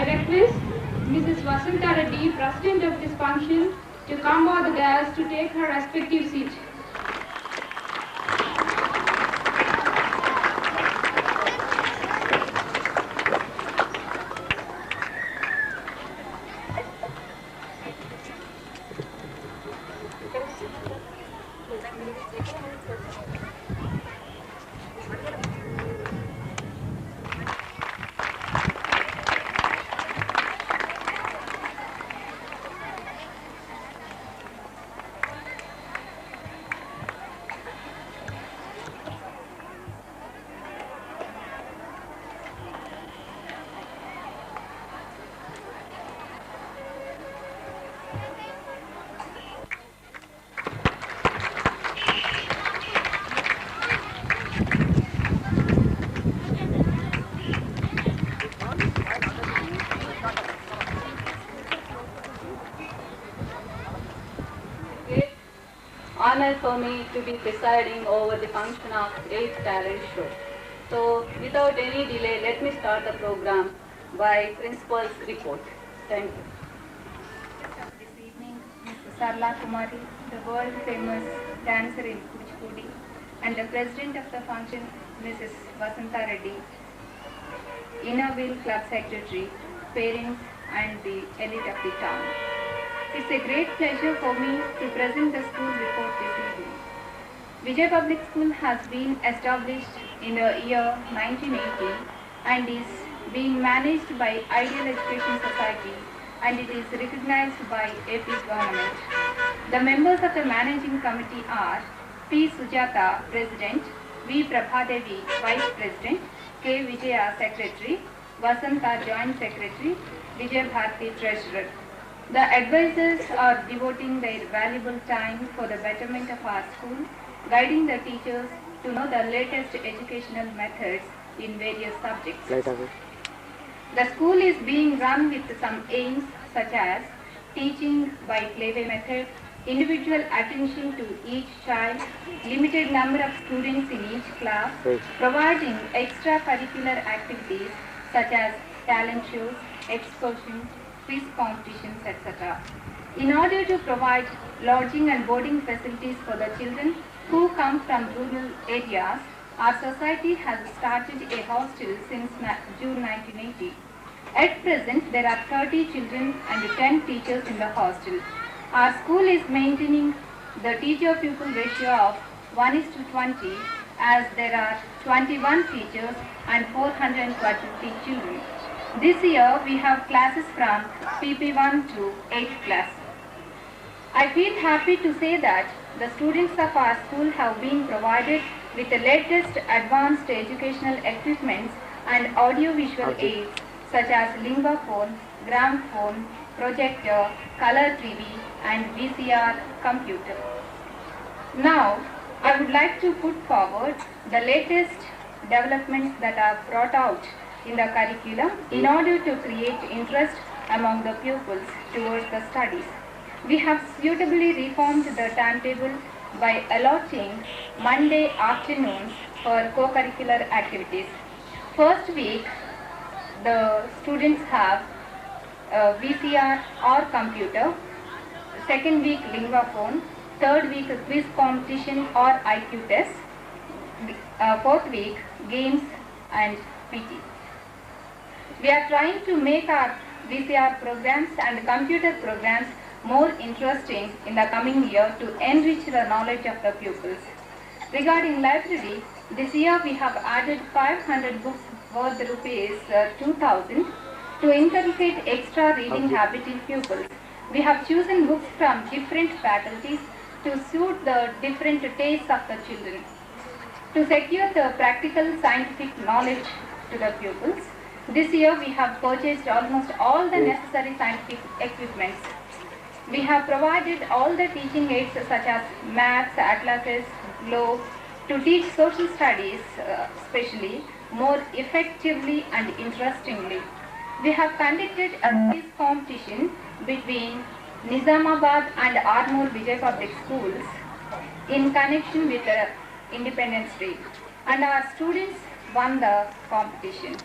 I request Mrs. Vasanta Reddy, President of this function, to come over the dais to take her respective seat. Honor for me to be presiding over the function of 8th talent show. So without any delay, let me start the program by principal's report. Thank you. This evening, Mr. Sarla Kumari, the world famous dancer in Kuchipudi, and the president of the function, Mrs. Vasanta Reddy, Innerville Club Secretary, parents and the elite of the town. It's a great pleasure for me to present the school report this evening. Vijay Public School has been established in the year 1980 and is being managed by Ideal Education Society, and it is recognized by AP government. The members of the managing committee are P. Sujata, President, V. Prabhadevi, Vice President, K. Vijaya, Secretary, Vasanta, Joint Secretary, Vijay Bharti, Treasurer. The advisors are devoting their valuable time for the betterment of our school, guiding the teachers to know the latest educational methods in various subjects. The school is being run with some aims such as teaching by playway method, individual attention to each child, limited number of students in each class, providing extracurricular activities such as talent shows, excursions, quiz competitions, etc. In order to provide lodging and boarding facilities for the children who come from rural areas, our society has started a hostel since June 1980. At present, there are 30 children and 10 teachers in the hostel. Our school is maintaining the teacher-pupil ratio of 1:20, as there are 21 teachers and 420 children. This year, we have classes from PP1 to 8th class. I feel happy to say that the students of our school have been provided with the latest advanced educational equipments and audiovisual aids such as lingua phone, gramophone, projector, color TV and VCR computer. Now, I would like to put forward the latest developments that are brought out in the curriculum in order to create interest among the pupils towards the studies. We have suitably reformed the timetable by allotting Monday afternoons for co-curricular activities. First week, the students have VCR or computer. Second week, lingua phone. Third week, quiz competition or IQ test. Fourth week, games and PT. We are trying to make our VCR programs and computer programs more interesting in the coming year to enrich the knowledge of the pupils. Regarding library, this year we have added 500 books worth rupees 2,000 to inculcate extra reading habit in pupils. We have chosen books from different faculties to suit the different tastes of the children. To secure the practical scientific knowledge to the pupils, this year we have purchased almost all the necessary scientific equipments. We have provided all the teaching aids such as maths, atlases, globe, to teach social studies especially more effectively and interestingly. We have conducted a quiz competition between Nizamabad and Armoor Vijay Public Schools in connection with the Independence Day, and our students won the competition.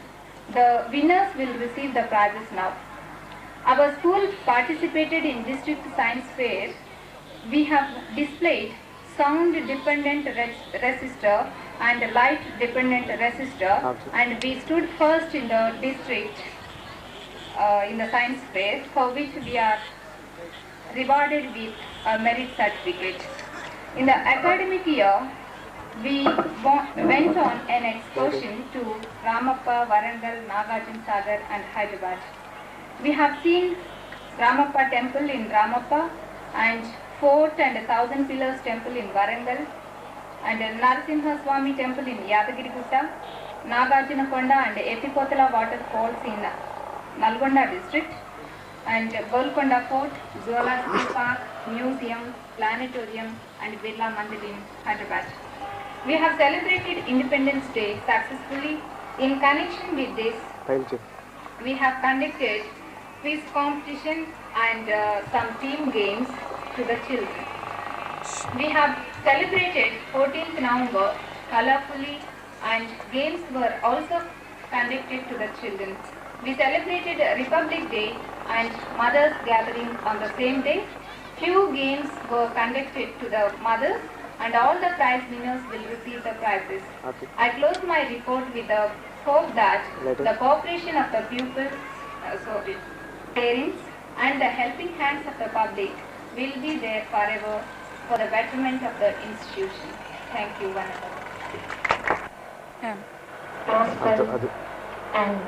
The winners will receive the prizes now. Our school participated in District Science Fair. We have displayed sound dependent resistor and light dependent resistor, and we stood first in the district in the science fair, for which we are rewarded with a merit certificate. In the academic year, we went on an excursion to Ramappa, Warangal, Nagarjuna Sagar and Hyderabad. We have seen Ramappa temple in Ramappa and Fort and 1,000 Pillars temple in Warangal, and Narasimha Swami temple in Yadagirigutta, Nagarjuna Konda and Epipotala waterfalls in Nalgonda district, and Golconda Fort, Zoological Park, Museum, Planetarium and Birla Mandir in Hyderabad. We have celebrated Independence Day successfully. In connection with this, we have conducted quiz competition and some team games to the children. We have celebrated 14th November colorfully, and games were also conducted to the children. We celebrated Republic Day and Mothers Gathering on the same day. Few games were conducted to the mothers, and all the prize winners will receive the prizes. Okay. I close my report with the hope that the cooperation of the pupils, parents and the helping hands of the public will be there forever for the betterment of the institution. Thank you, Vanessa. Principal and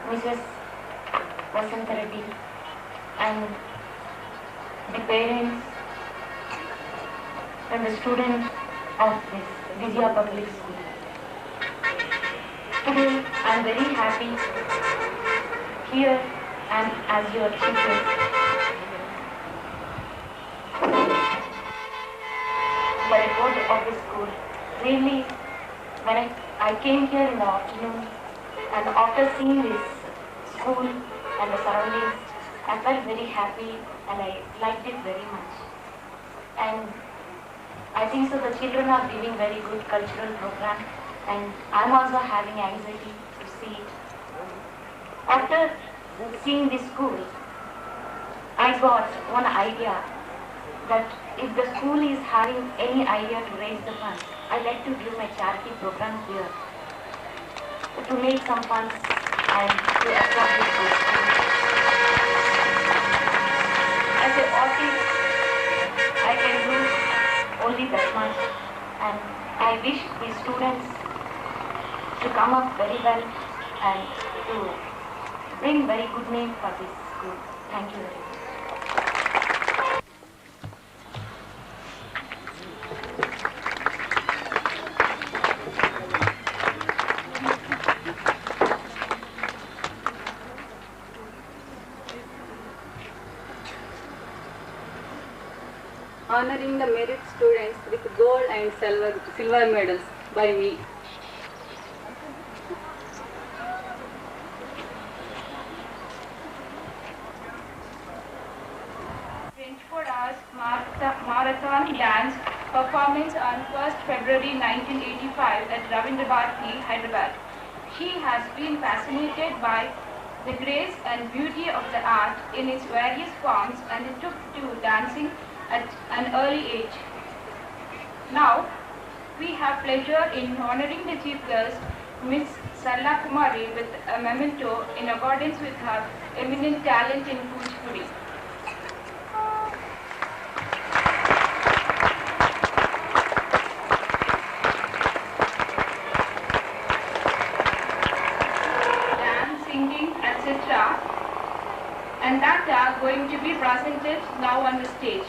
Mrs. Vasanta Reddy and the parents and the students of this Vijaya Public School. Today I am very happy here and as your teacher. The report of the school. Really, when I came here in the afternoon and after seeing this school and the surroundings, I felt very happy and I liked it very much. And I think so the children are giving very good cultural program, and I'm also having anxiety to see it. After seeing this school, I got one idea that if the school is having any idea to raise the funds, I'd like to give my charity program here to make some funds and to establish this school. As an artist, I can do only that much, and I wish the students to come up very well and to bring very good name for this school. Thank you very much. Honoring the merit students with gold and silver medals by me. French Hours Marathon Dance performance on 1st February 1985 at Ravindra Bharati, Hyderabad. She has been fascinated by the grace and beauty of the art in its various forms and took to dancing at an early age. Now, we have pleasure in honoring the chief guest, Ms. Sarla Kumari, with a memento in accordance with her eminent talent in Kuchipudi. Dance, singing, etc. and that are going to be presented now on the stage.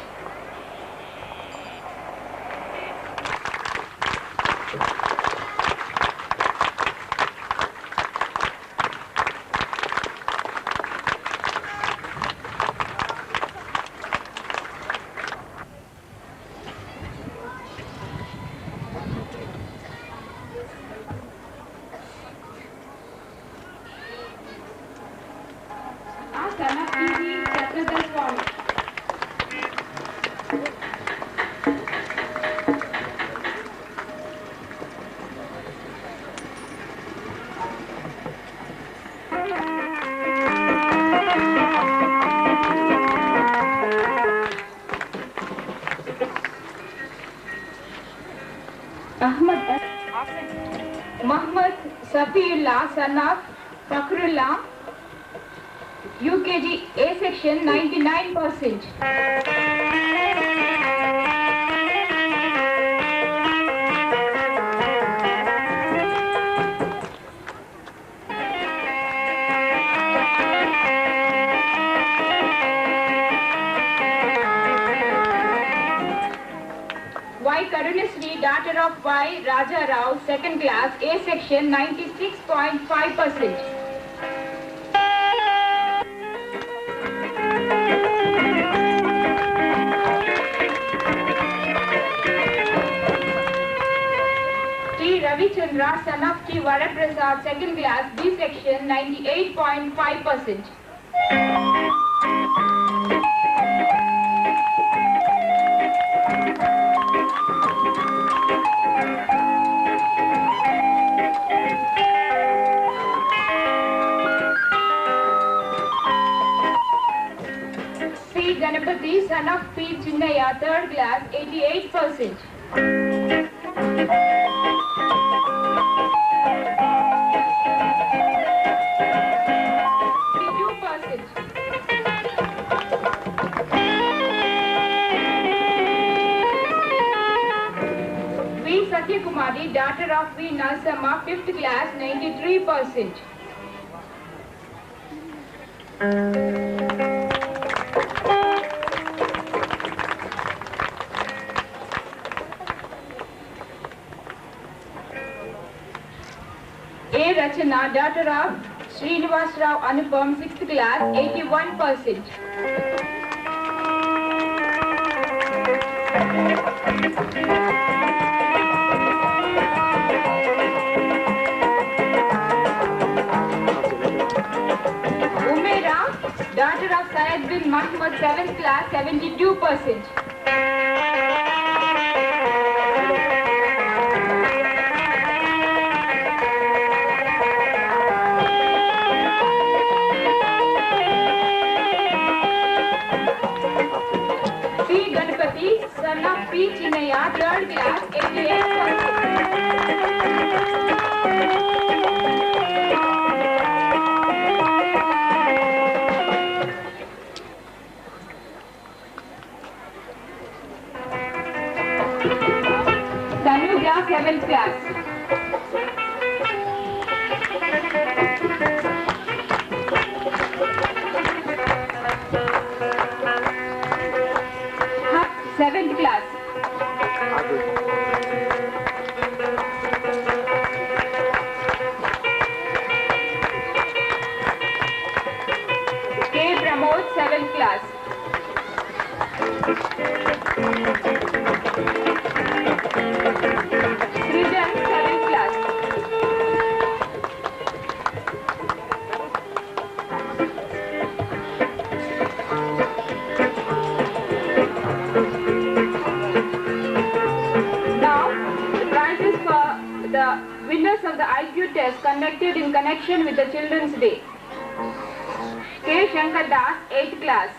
Safiullah, son of Fakrullah, UKG A section 99%. Y. Karunasri, daughter of Y. Raja Rao, second class, A section 96.5%. T. Ravichandra, son of T. Varaprasad, second class, B section 98.5%. Ganapati, son of P. Chinnaya, third class, 88%. V. Satyakumari, daughter of V. Nalsama, 5th class, 93%. A. Rachana, daughter of Srinivas Rao Anupam, 6th class, 81%. Umaira, daughter of Syed bin Mahmud, 7th class, 72%. Son of P. Chinnaya, third class, 88%. Tanuja, 7th class. Seventh class. K. Pramod, 7th class. Srijan, 7th class. The winners of the IQ test conducted in connection with the Children's Day. K. Shankar Das, 8th class.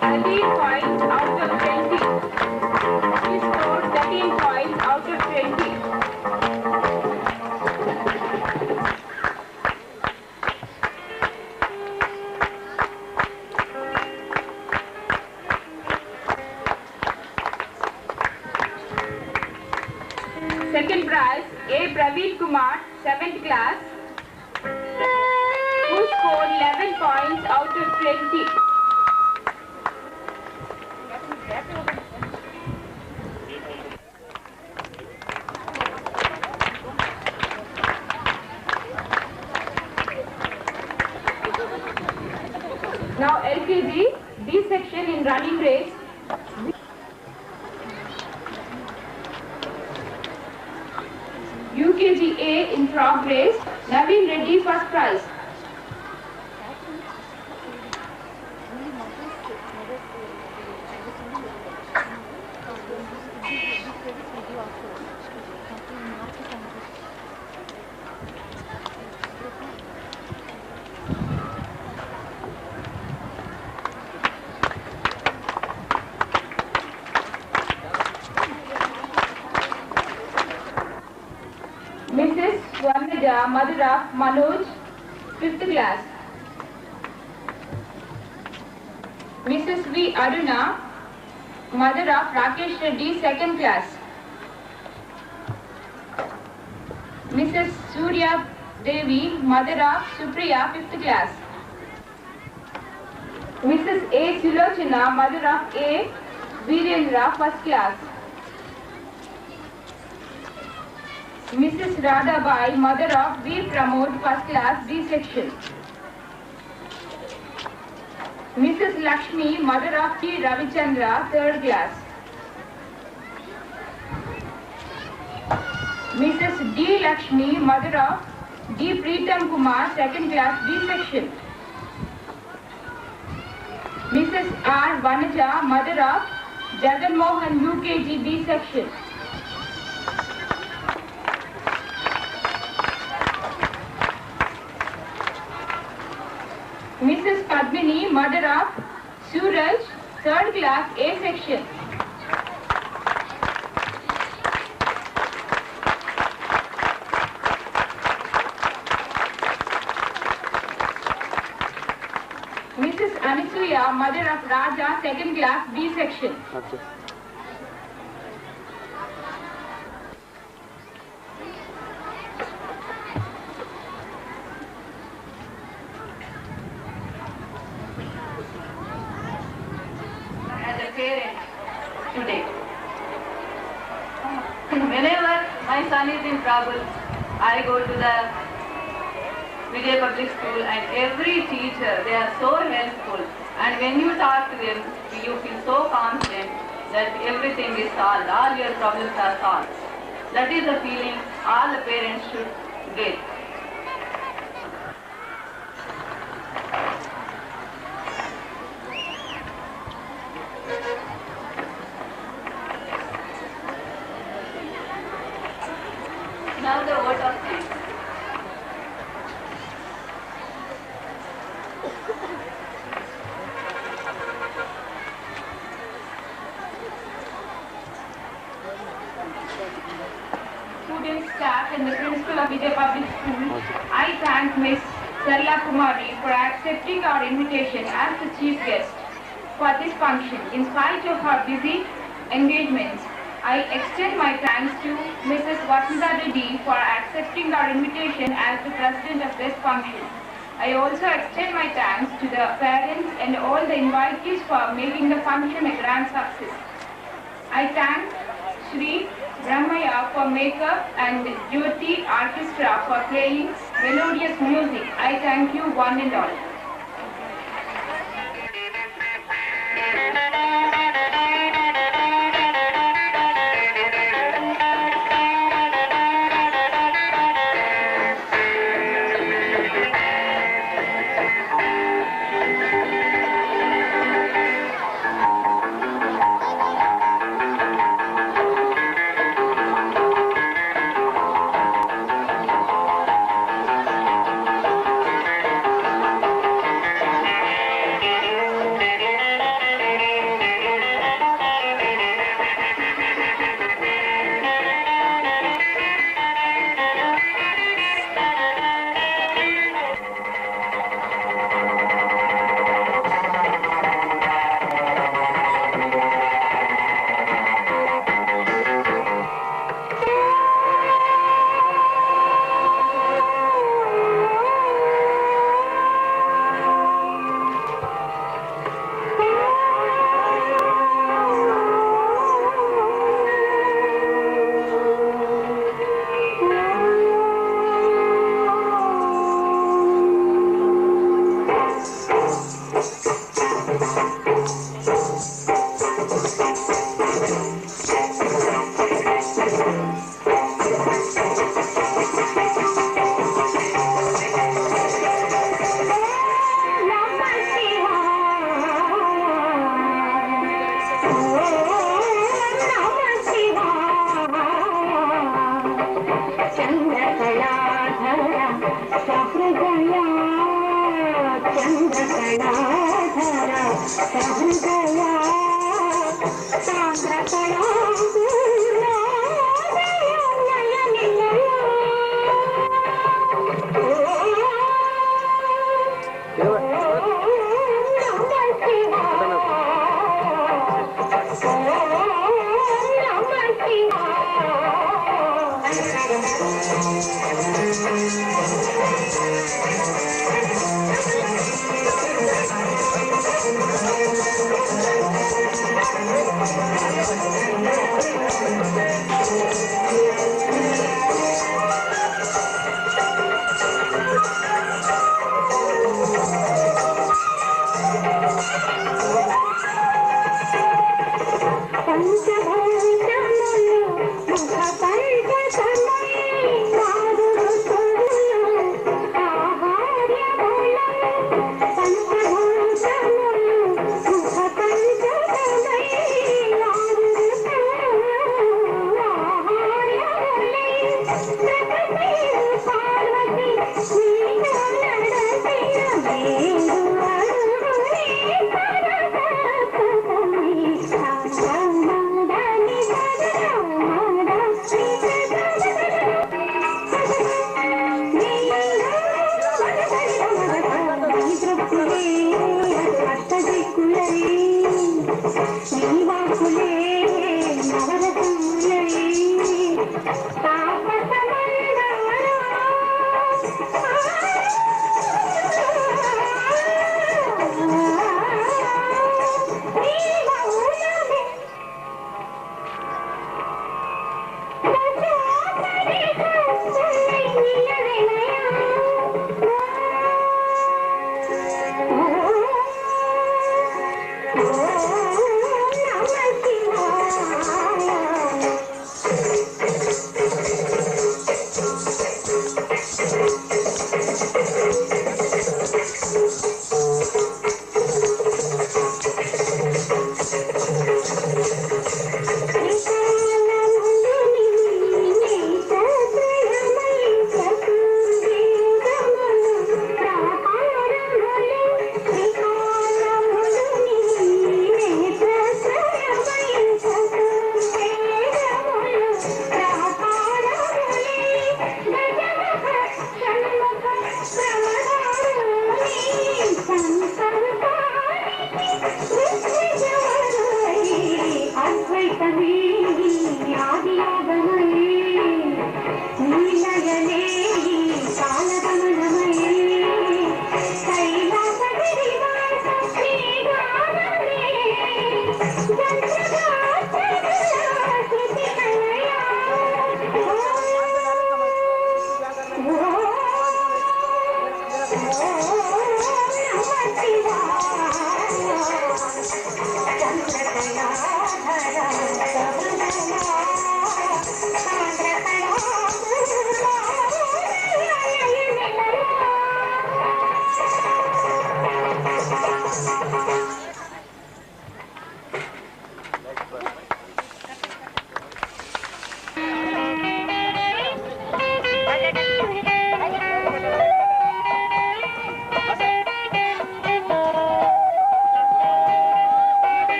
13 points out of 20. He scored 13 points out of 20. Second prize, A. Praveen Kumar, 7th class, who scored 11 points out of 20. Now LKG, B section in running race. UKG A in frog race, Naveen Reddy first prize. Mrs. Swarnaja, Sulochana, mother of Manoj, 5th class. Mrs. V. Aruna, mother of Rakesh Reddy, 2nd class. Mrs. Surya Devi, mother of Supriya, 5th class. Mrs. A. Sulochana, mother of A. Virendra, 1st class. Mrs. Radhabai, mother of V. Pramod, 1st class, D section. Mrs. Lakshmi, mother of T. Ravichandra, 3rd class. Mrs. D. Lakshmi, mother of D. Preetam Kumar, 2nd class, D section. Mrs. R. Vanaja, mother of Jagan Mohan, UKG, D section. Mrs. Padmini, mother of Suraj, 3rd class, A section. Mrs. Anisuya, mother of Raja, 2nd class, B section. Okay. As a parent today, whenever my son is in trouble, I go to the Vijay Public School and every teacher, they are so helpful. And when you talk to them, you feel so confident that everything is solved, all your problems are solved. That is the feeling all the parents should get. Now the vote of thanks. Students, staff and the principal of Vijay Public School, I thank Ms. Sarla Kumari for accepting our invitation as the chief guest for this function. In spite of her busy engagements, I extend my thanks to Mrs. Vasantha Reddy for accepting our invitation as the president of this function. I also extend my thanks to the parents and all the invitees for making the function a grand success. I thank Shri Brahmaya for makeup and Jyoti Orchestra for playing melodious music. I thank you one and all.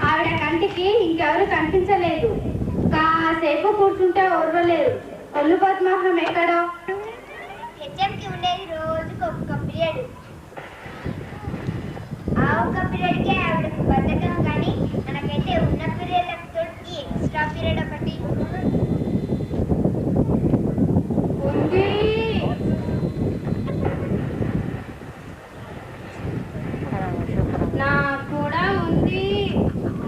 ఆవిడ కంటికి ఇంకెవరు కనిపించలేదు. కాసేపు కూర్చుంటే ఓర్వలేదు. ఒళ్ళు పద్మహం ఎక్కడో హెచ్ఎంకి ఉండేది రోజుకు ఒక్క పీరియడ్. ఆ ఒక్క పీరియడ్కే ఆవిడకు బద్దకం, కానీ మనకైతే ఉన్న పీరియడ్ తోటి ఎక్స్ట్రా పీరియడ్ ఒకటి ఉంది. నాకు కూడా ఉంది.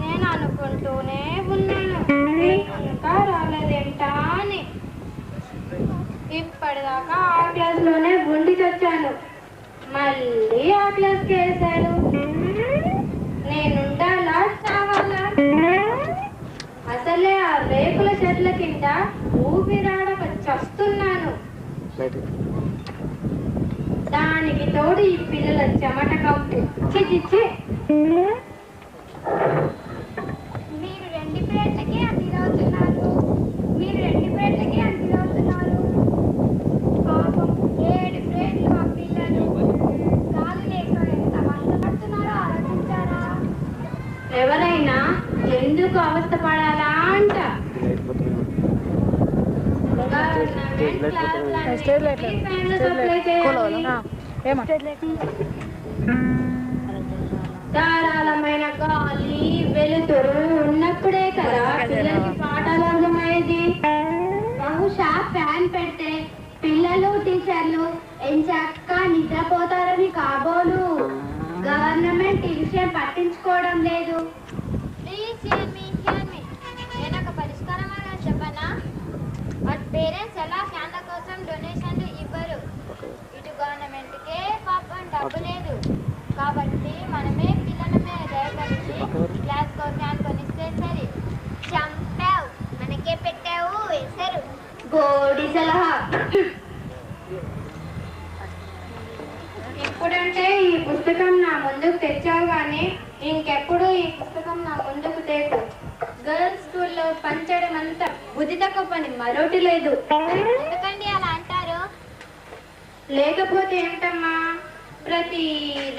నేను అనుకుంటూనే ఉన్నాను ఇంకా రాలేదేంటా అని. ఇప్పటిదాకా ఆ క్లాస్లోనే గుండికి వచ్చాను, మళ్ళీ ఆ క్లాస్కి వేశాడు. నేనుండాలా చావాలా? అసలే ఆ రేకుల చెట్ల కింద ఊపిరాడక చస్తున్నాను. దానికి తోడు ఈ పిల్లల చెమట కంపు. చిచ్చి మీరు రెండు పీరియడ్లకే అందిరవుతున్నారు. పాపం 7 పీరియడ్లు ఆ పిల్లలు గాలి లేక ఎంత కష్టపడుతున్నారో ఆలోచించారా? ఎవరైనా ఎందుకు అవస్థ పడాలా అంట. ధారాళమైన గాలి వెలుతురు ఉన్నప్పుడే కదా పిల్లలకి పాఠాలు అర్థమయ్యేది. బహుశా ఫ్యాన్ పెడితే పిల్లలు టీచర్లు ఎంచక్క నిద్రపోతారని కాబోలు. గవర్నమెంట్ ఈ విషయం పట్టించుకోవడం లేదు. ప్లీజ్ హియర్ మీ. నేను ఒక పరిష్కారం అని చెప్పనా? బట్ పేరెంట్స్ ఎలా ఫ్యాన్ల కోసం డొనేషన్లు ఇవ్వరు. ఇటు గవర్నమెంట్కే పాపం డబ్బు లేదు. కాబట్టి మనమే పిల్లల మీద దయపరిచి క్లాస్కో ఫ్యాన్ కొనిస్తే సరి. చంపావు, మనకే పెట్టావు ఎసరు. గోడి సలహా. ఎప్పుడంటే ఈ పుస్తకం నా ముందుకు తెచ్చావు కానీ ఇంకెప్పుడు ఈ పుస్తకం నా ముందుకు తేకు. గర్ల్స్ స్కూల్ స్కూల్లో పంచడం అంత బుద్ధి తక్కువ పని మరోటి లేదు. ఎందుకండి అలా అంటారు? లేకపోతే ఏంటమ్మా, ప్రతి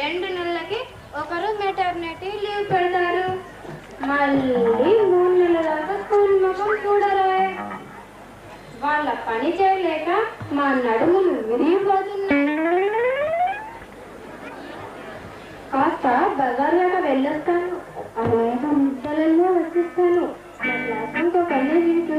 2 నెలలకి ఒకరు మెటర్నిటీ లీవ్ పెడతారు. మళ్ళీ 3 నెలల దాకా స్కూల్ ముఖం చూడరా. వాళ్ళ పని చేయలేక మా నడుములు విరిగిపోతున్నాయి. కాస్త బజార్లోకి వెళ్ళొస్తాను, అనేక ముద్దలలో వచ్చిస్తాను. నా క్లాస్ ఇంకో కన్నే వింటూ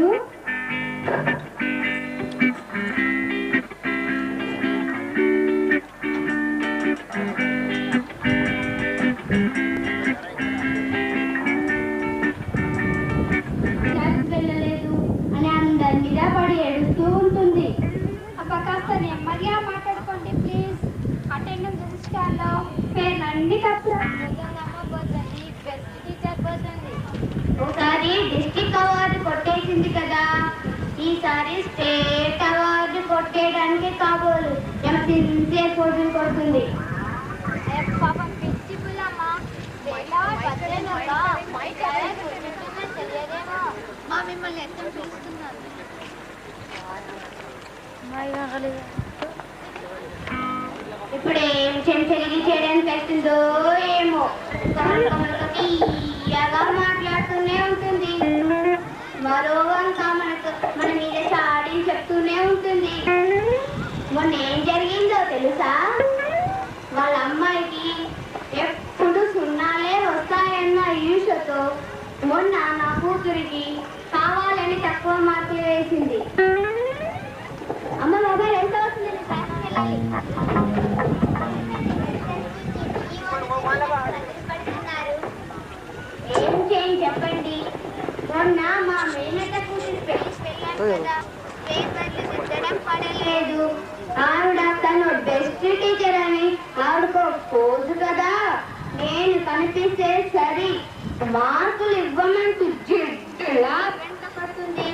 వెళ్ళలేదు అని అందరి మీద పడి ఏడుస్తూ ఉంటుంది. అబ్బా కాస్త నెమ్మదిగా మాట్లాడుకోండి ప్లీజ్. అటెండెన్స్ రిజిస్టర్లో పేర్లండి తప్పు. నమ్మబోతుంది, బెస్ట్ టీచర్ పోతుంది. ఒకసారి డిస్ట్రిక్ట్ అవార్డు కొట్టేసింది కదా, ఈసారి స్టేట్ అవార్డు కొట్టేయడానికి కాబోలు సిన్సియర్ పోటీలు కొడుతుంది. పాపం పిచ్చి పుల్లమ్మ తెలియదేమో. మా మిమ్మల్ని ఎంత పిలుస్తున్నారు. ఇప్పుడు ఏం చెంచలిగి చేయడానికి వస్తుందో ఏమో, తీయగా మాట్లాడుతూనే ఉంటుంది. మరో వంక మన మీద చాడీ చెప్తూనే ఉంటుంది. మొన్న ఏం జరిగిందో తెలుసా? వాళ్ళ అమ్మాయికి ఎప్పుడు సున్నాలే వస్తాయన్న ఈర్షతో మొన్న నా కూతురికి కావాలని తక్కువ మార్కులు వేసింది. అమ్మ మొబైల్ ఎంత వస్తుంది? ఏం చేయండి చెప్పండి. మొన్న మా మేనత కూతురు పేపర్లు దిద్దడం పడలేదు. ఆవిడ తను బెస్ట్ టీచర్ అని ఆవిడకో పోదు కదా. నేను కనిపిస్తే సరి మార్కులు ఇవ్వమంటూ జిడ్డులా వెంట పడుతుంది.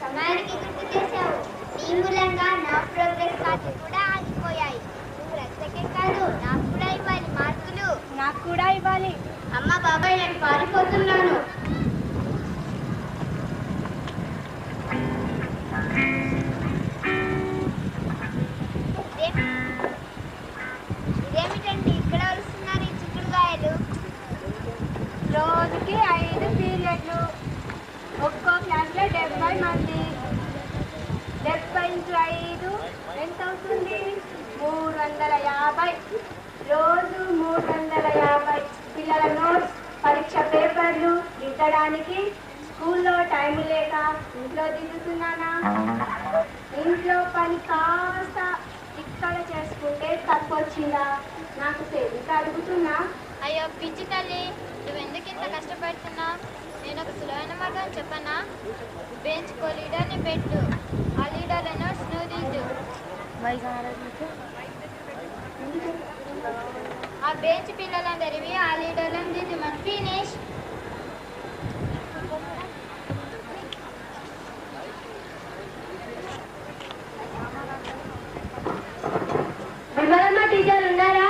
సమయానికి గుర్తు చేశావు. నీ మూలంగా నా ప్రోగ్రెస్ కార్డు కూడా ఆగిపోయాయి. నువ్వు రక్తకే కాదు, నాకు కూడా ఇవ్వాలి మార్కులు. నాకు కూడా ఇవ్వాలి. అమ్మ బాబాయ్ నేను పారిపోతున్నాను. ఇదేమిటండి ఇక్కడ వస్తున్నారు ఈ చిక్కుడుకాయలు? రోజుకి 5 పీరియడ్లు, ఒక్కో క్లాస్లో 70 మంది. 70 × 5 ఎంత అవుతుంది? 350. రోజు 350 పిల్లల నోట్స్, పరీక్ష పేపర్లు దిద్దడానికి స్కూల్లో టైం లేక ఇంట్లో దిద్దుతున్నానా? ఇంట్లో పని కాస్త ఇక్కడ చేసుకుంటే తప్పు వచ్చిందా? నాకు తెలియక అడుగుతున్నా. అయ్యో పిచ్చి తల్లి, నువ్వెందుకు ఇంత కష్టపడుతున్నావు? నేను ఒక సులువైన మార్గం చెప్పనా? బెంచ్కో లీడర్ని పెట్టు. ఆ లీడర్ నోట్స్ నువ్వు దిద్దు. ఆ బెంచ్ పిల్లలందరివి ఆ లీడర్లను దిద్దు. మన ఫినిష్. విమలమ్మ టీచర్ ఉన్నారా?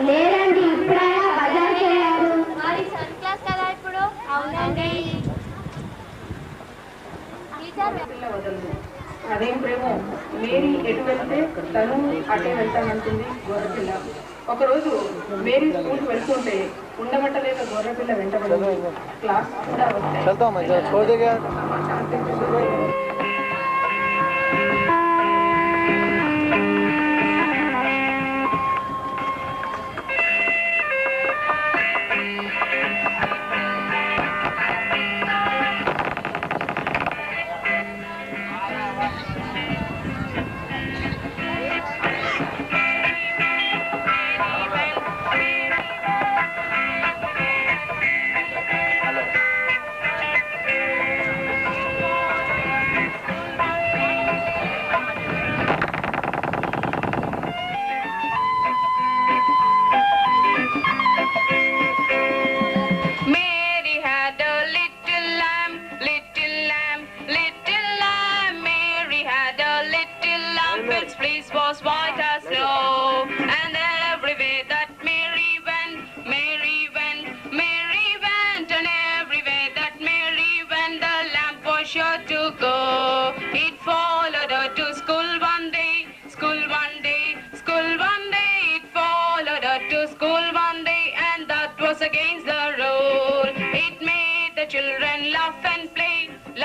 లేరండి, ఇప్పుడైనా బజార్ చేయారు. మరి సెవెంత్ క్లాస్ కదా ఇప్పుడు? అవునండి. టీచర్ వదలదు. అదేం ప్రేమో, మేరీ ఎటు వెళ్తే తను అటే వెళ్తానంటుంది గొర్రెపిల్ల. ఒకరోజు మేరీ స్కూల్కి వెళ్తుంటే ఉండబట్టలేక గొర్రెపిల్ల వెంటబడింది. క్లాస్ కూడా వస్తాయి.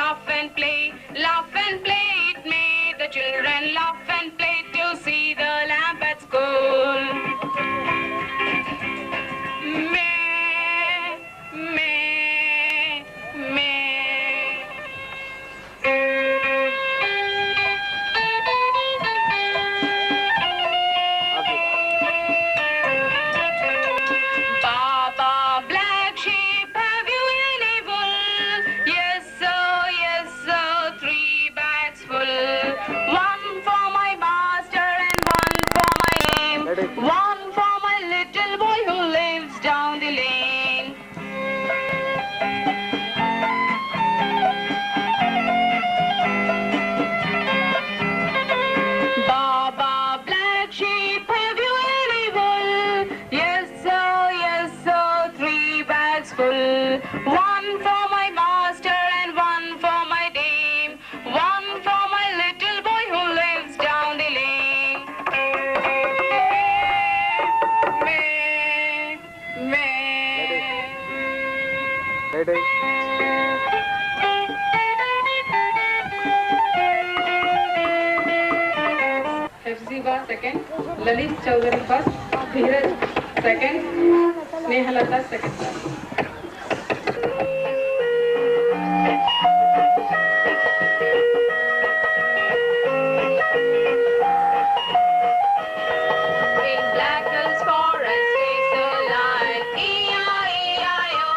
laugh and play it may. The children laugh and play to see the lamp at school. May, may, may. Baba, black sheep, have you any wool? Yes, sir, 3 bags full. One for my master and one for my name. One for my little boy who lives down the lane. Baba, black sheep, have you any wool? Yes, sir, 3 bags full. One for my master and one for my dame. One for my little boy who lives down the lane. May, may. Hefziba second, Lalit Chaudhary first, Dheeraj second, Snehalata second. In Black Hills Forest is a lion, E-I-E-I-O,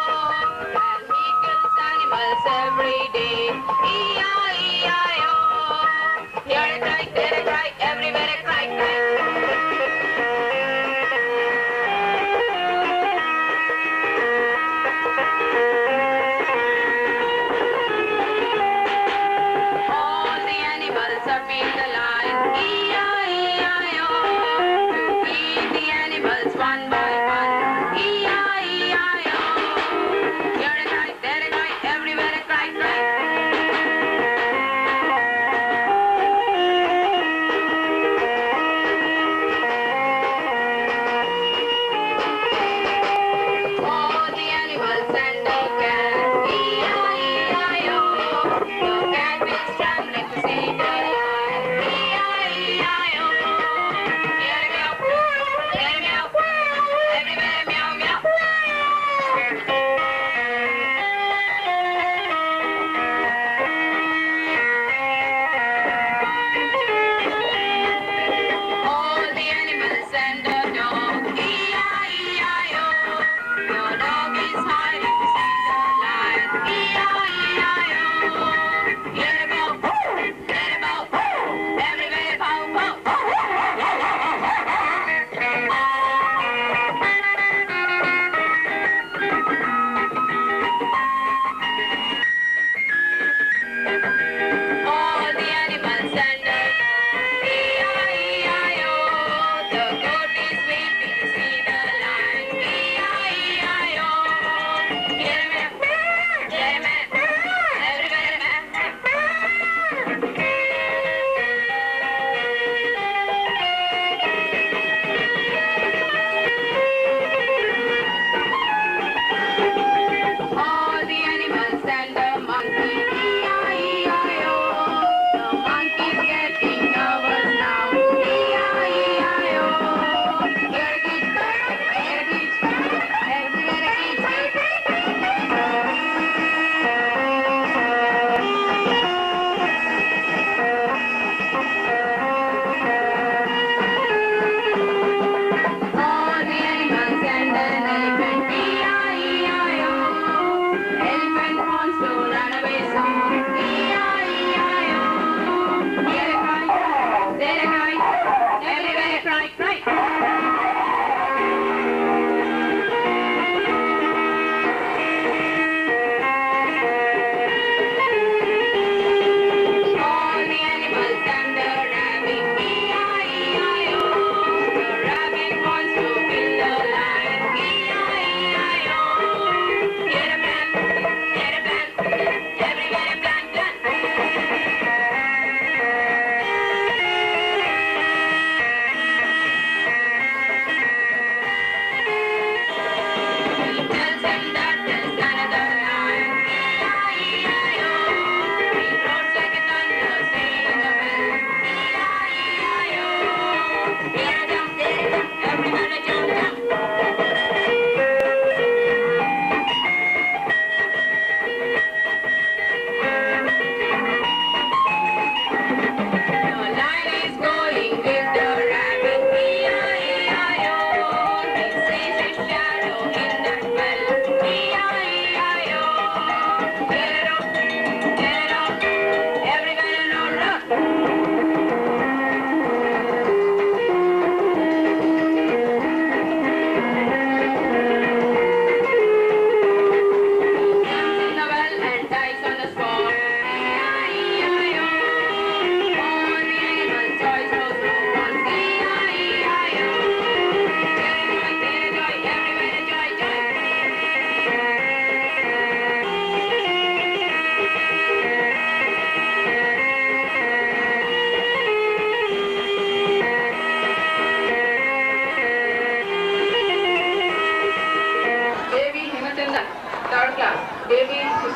and he kills animals every day, E-I-E-I-O. Here a cry, there a cry, everywhere a cry, cry. All the animals are being the lion, E-I-E-I-O, to feed the animals one by one, E-I-E-I-O. Here a cry, there a cry, everywhere a cry, cry. All the animals and the cat, E-I-E-I-O. The cat is trembling to see the lion, E-I-E-I-O. Here a meow, there a meow, everywhere meow, meow. All the animals and the dog, E-I-E-I-O. The dog is hiding to see the lion, E-I-E-I-O. Here a bow, there a bow, everywhere bow, bow. All the animals and the E-I-E-I-O. The goat is weeping to see the lion, E-I-E-I-O. Here a man, there a man, everywhere a man. All the animals and the monkey, E-I-E-I-O. The monkey's getting nervous now, E-I-E-I-O. Here a kid, everywhere a kid. All the animals and an elephant, E-I-E-I-O. Elephant wants to run away soon, E-I-E-I-O. Here a cry, there a cry, everywhere a cry, cry. All the animals and the rabbit, E-I-E-I-O. The rabbit wants to kill the lion, E-I-E-I-O. Here a plan, everywhere a plan.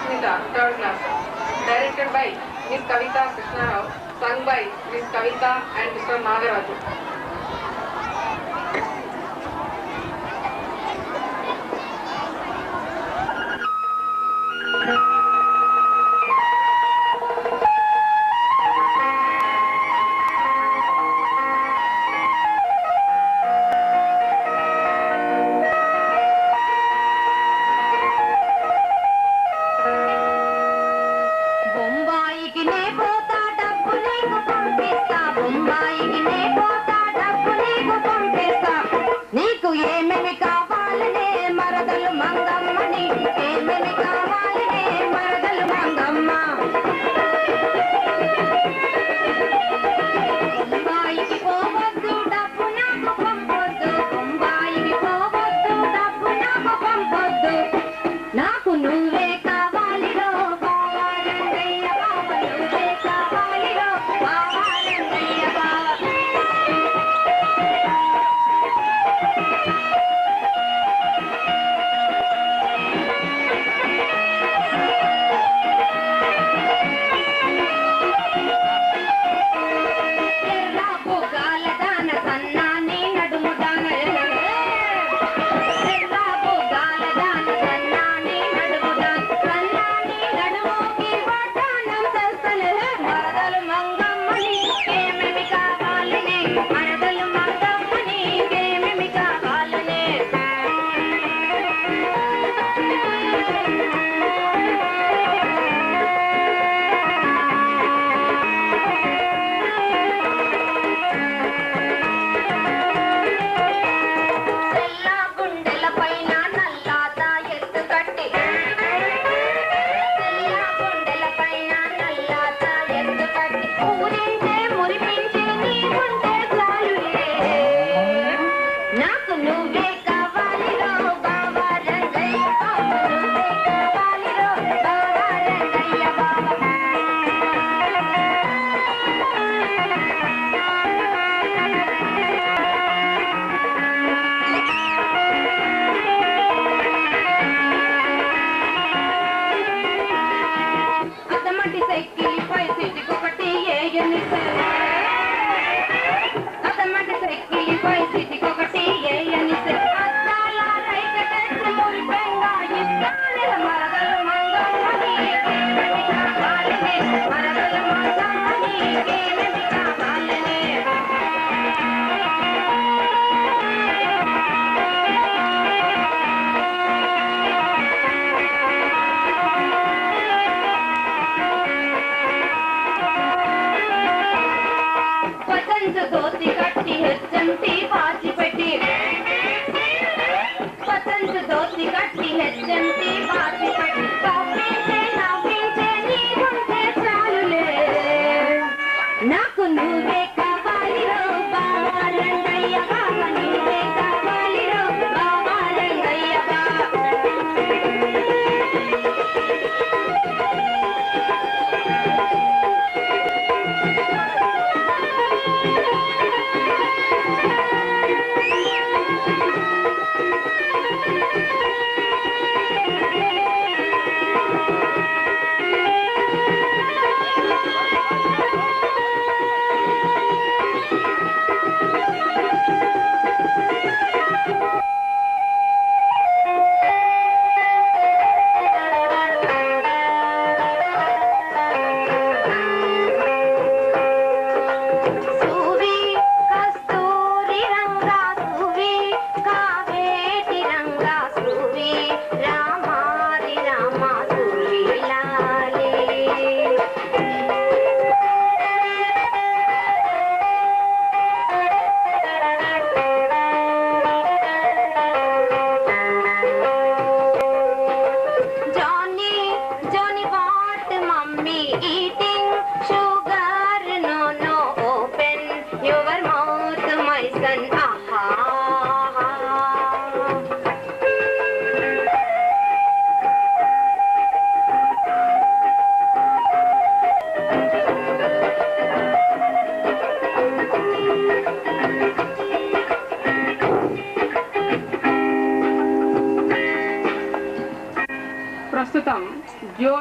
Susmita, 3rd class. Directed by Miss Kavita Krishna Rao, sung by Miss Kavita and Mr. Nagaraju.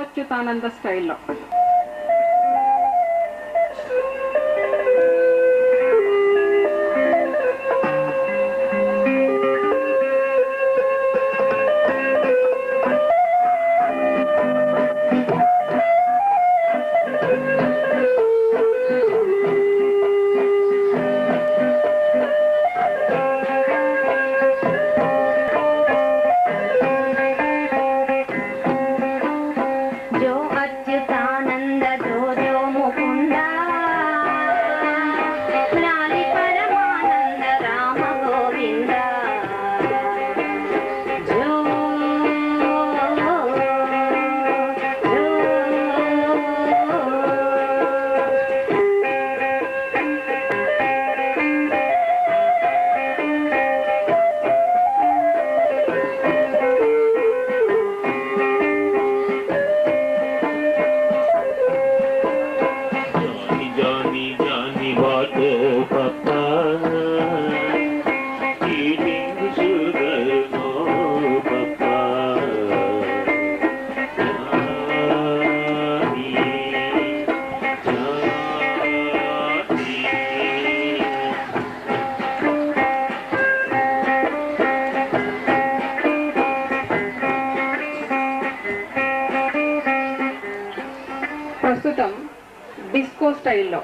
Achyutananda స్టైల్లో. ప్రస్తుతం disco స్టైల్లో.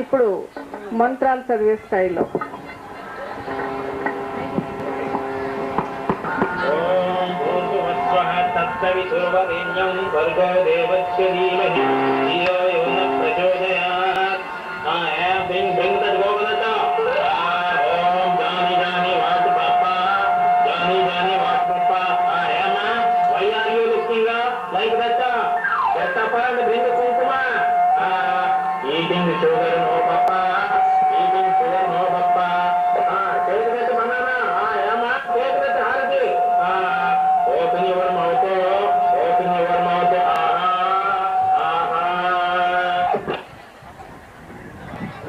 ఇప్పుడు మంత్రాలు చదివే స్టైల్లో.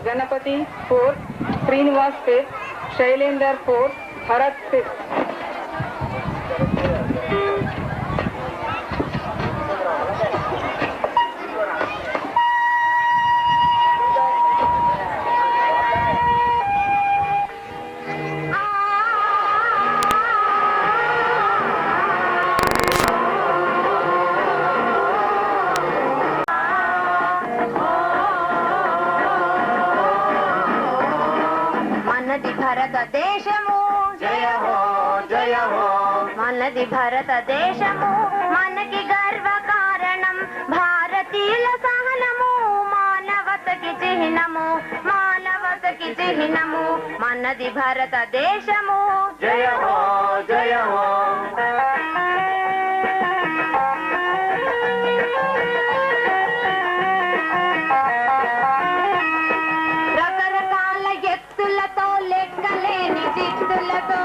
गणपति 4, श्रीनिवास 5, शैलेंद्र 4, भरत 6. భారతదేశము జయ హో జయ హో, మనది భారతదేశము మనకి గర్వ కారణం, భారతీయుల సహనము మానవతకి చిహ్నము, మానవతకి చిహ్నము, మనది భారతదేశము జయ హో జయ హో. రకరకాల ఎత్తులతో లెక్కలేని ఎత్తులతో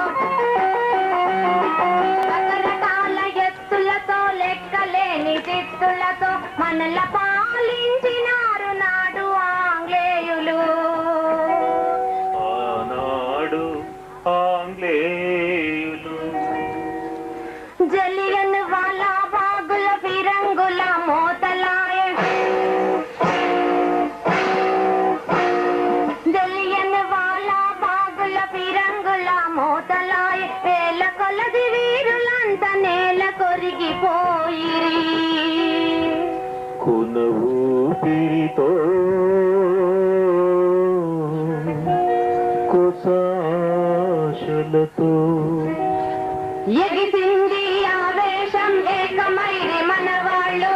రకరకాల ఎత్తులతో లెక్కలేని చిత్తులతో మనల పాలించినారు నాడు ఆంగ్లేయులు. ఆనాడు ఆంగ్లేయులు జలియన్ వాలా బాగుల ఫిరంగుల మోతలాయ జలియన్ వాలా బాగుల ఫిరంగుల మోతలాయ వేల కొలది వీరులంత నేల కొరిగిపోయిరి. కున ఊపిరితో కుశాశలతో ఎగిసింది ఆవేశం ఏకమైరి మనవాళ్ళు.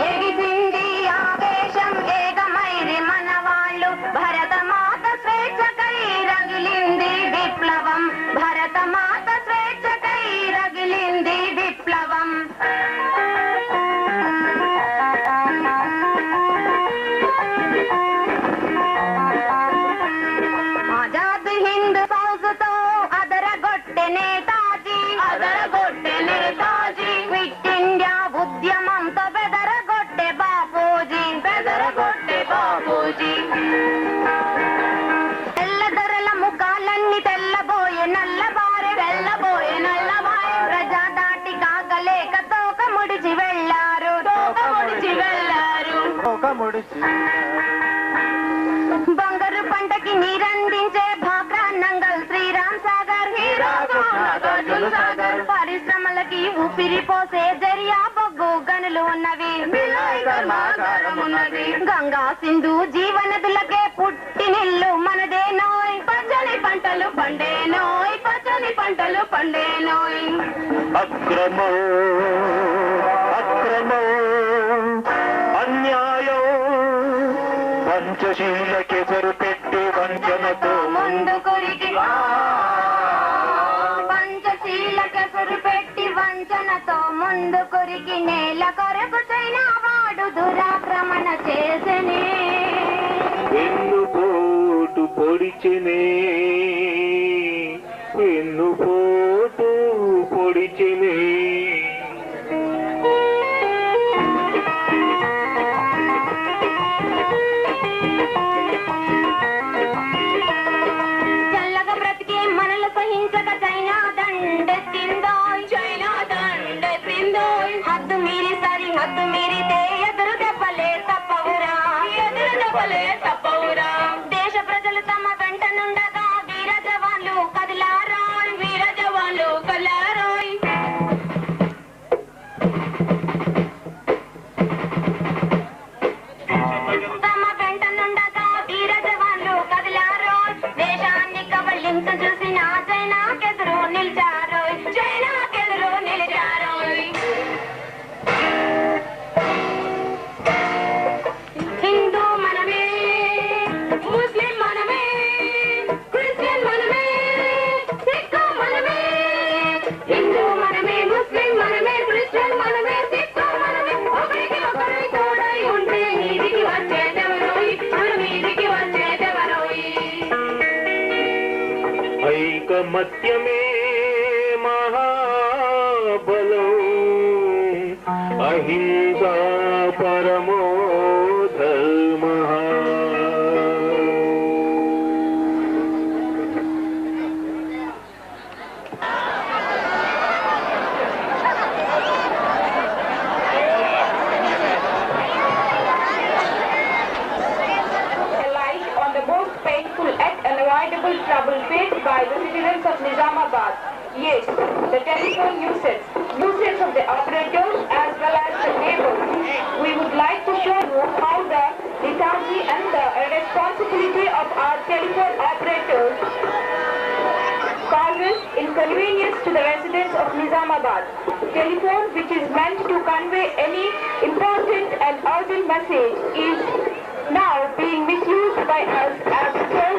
ఎగిసింది ఆవేశం ఏకమైరి మనవాళ్ళు. భరతమాత స్వేచ్ఛకై రగిలింది విప్లవం. భరతమాత స్వేచ్ఛకై రగిలింది విప్లవం. ఆజాద్ హింద్ ఫౌజుతో అదరగొట్టె నేతాజీ. అదరగొట్టె నేతాజీ. క్విట్ ఇండియా ఉద్యమంతో బెదరగొట్టె బాపూజీ. బెదరగొట్టె బాపూజీ. తెల్లదొరల ముఖాలన్నీ తెల్లబోయే నల్లబారే. తెల్లబోయే నల్లబారే. ప్రజా దాటి కాగలేక తోక ముడిచి వెళ్ళారు. తోక ముడిచి వెళ్ళారు. బంగారు పంటకి నీరందించే భాక్రా నంగల్ శ్రీరామ్ సాగర్. హీరాగర్ సాగర్. పరిశ్రమలకి ఊపిరి పోసే జరియా బొగ్గు గనులు ఉన్నవి. గంగా సింధు జీవనదులకే పుట్టినిల్లు మనదే నోయ్. పచ్చని పంటలు పండే నోయ్. పచ్చని పంటలు పండే నోయ్. అక్రమం అక్రమం అన్యాయం పంచశీల కెసరు పెట్టి వంచనతో ముందు కొరికి పంచశీల కెసరు పెట్టి వంచనతో ముందు కొరికి నేల కొరకు చైనా వాడు దురాక్రమణ చేసెనే. వెన్నుపోటు పొడిచెనే వెన్నుపోటు పొడిచెనే. చల్లగా బ్రతికి మనలు సహించక చైనా దండెత్తిందోయ్. చైనా దండెత్తిందోయ్. హద్దు మీరి సరి హద్దు మీరితే ఎదురు దెబ్బలే తప్పవురా. ఎదురు దెబ్బలే తప్పవురా. దేశ ప్రజలు తమ వెంట నుండగా వీర జవాన్లు కదిలారోయ్. వీర జవాన్లు కదిలారోయ్. తమ వెంట నుండగా వీర జవాన్లు కదిలారోయ్. దేశాన్ని కబళించ చూసిన చైనాకెదురు నిలిచారోయ్. చైనాకెదురు నిలిచారోయ్. హిందూ మనమే, ముస్లిం మనమే, క్రిస్టియన్ మనమే, సిక్కు మనమే. హిందూ మనమే, ముస్లిం మనమే, క్రిస్టియన్ మనమే, సిక్కు మనమే. ఒకరికి ఒకరి తోడై ఉంటే మీదికి వచ్చేదెవరోయ్. మన మీదికి వచ్చేదెవరోయ్. ఐకమత్యమే మహాబలం అహింసా పరమో ధర్మః. Light on the most painful and unavoidable trouble faced by the citizens of Nizamabad. Yes, the telephone nuisance of the operators as well as the neighbors. We would like to show you how the lethargy and the irresponsibility of our telephone operators causes inconvenience to the residents of Nizamabad. Telephone, which is meant to convey any important and urgent message, is now being misused by us as phone